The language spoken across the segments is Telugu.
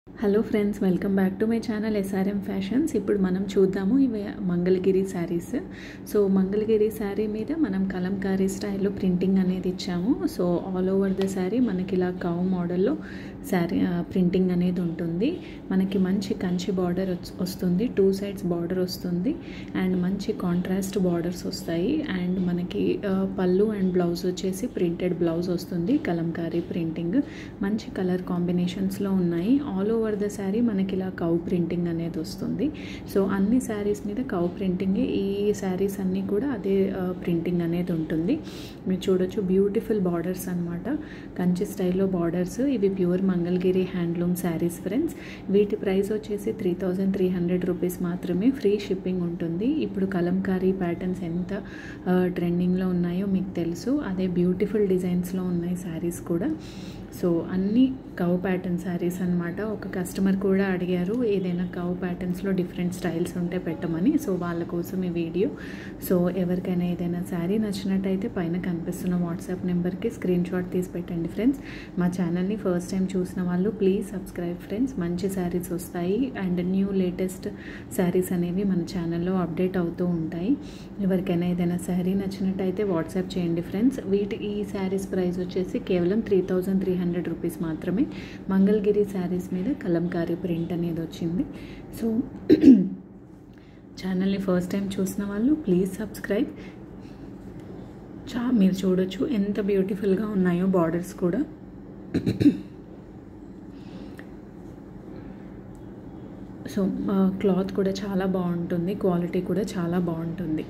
Hello friends, welcome back to my channel SRM fashions. ఇప్పుడు మనం చూద్దాము ఇవి మంగళగిరి శారీస్. సో మంగళగిరి శారీ మీద మనం కలంకారీ స్టైల్లో ప్రింటింగ్ అనేది ఇచ్చాము. So all over the sari మనకి ఇలా కవ్ మోడల్లో శారీ ప్రింటింగ్ అనేది ఉంటుంది. మనకి మంచి కంచి బార్డర్ వస్తుంది, 2 సైడ్స్ బార్డర్ వస్తుంది అండ్ మంచి కాంట్రాస్ట్ బార్డర్స్ వస్తాయి. అండ్ మనకి పళ్ళు అండ్ బ్లౌజ్ వచ్చేసి ప్రింటెడ్ బ్లౌజ్ వస్తుంది. కలంకారీ ప్రింటింగ్ మంచి కలర్ కాంబినేషన్స్లో ఉన్నాయి. ఆల్ ఓవర్ ద శారీ మనకి ఇలా కవ్ ప్రింటింగ్ అనేది వస్తుంది. సో అన్ని శారీస్ మీద కవ్ ప్రింటింగ్, ఈ శారీస్ అన్నీ కూడా అదే ప్రింటింగ్ అనేది ఉంటుంది. మీరు చూడొచ్చు, బ్యూటిఫుల్ బార్డర్స్ అనమాట, కంచి స్టైల్లో బార్డర్స్. ఇవి pure Mangalagiri handloom saris friends. వీటి ప్రైస్ వచ్చేసి 3300 రూపీస్ మాత్రమే. ఫ్రీ షిప్పింగ్ ఉంటుంది. ఇప్పుడు కలంకారీ ప్యాటర్న్స్ ఎంత ట్రెండింగ్లో ఉన్నాయో మీకు తెలుసు. అదే బ్యూటిఫుల్ డిజైన్స్లో ఉన్నాయి శారీస్ కూడా. సో అన్ని కవ్ ప్యాటర్న్ శారీస్ అనమాట. ఒక కస్టమర్ కూడా అడిగారు ఏదైనా కవ్ ప్యాటర్న్స్లో డిఫరెంట్ స్టైల్స్ ఉంటే పెట్టమని. సో వాళ్ళ కోసం ఈ వీడియో. సో ఎవరికైనా ఏదైనా శారీ నచ్చినట్టయితే పైన కనిపిస్తున్న వాట్సాప్ నెంబర్కి స్క్రీన్ షాట్ తీసి పెట్టండి ఫ్రెండ్స్. మా ఛానల్ని ఫస్ట్ టైం చూసిన వాళ్ళు ప్లీజ్ సబ్స్క్రైబ్ ఫ్రెండ్స్. మంచి శారీస్ వస్తాయి అండ్ న్యూ లేటెస్ట్ శారీస్ అనేవి మన ఛానల్లో అప్డేట్ అవుతూ ఉంటాయి. ఎవరికైనా ఏదైనా శారీ నచ్చినట్టయితే వాట్సాప్ చేయండి ఫ్రెండ్స్. ఈ శారీస్ ప్రైస్ వచ్చేసి కేవలం 3300 రూపీస్ మాత్రమే. మంగళగిరి శారీస్ మీద కలంకారీ ప్రింట్ అనేది వచ్చింది. సో ఛానల్ని ఫస్ట్ టైం చూసిన వాళ్ళు ప్లీజ్ సబ్స్క్రైబ్. మీరు చూడొచ్చు ఎంత బ్యూటిఫుల్గా ఉన్నాయో బార్డర్స్ కూడా. సో క్లాత్ కూడా చాలా బాగుంటుంది, క్వాలిటీ కూడా చాలా బాగుంటుంది.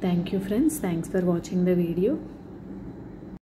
Thank you friends, thanks for watching the video.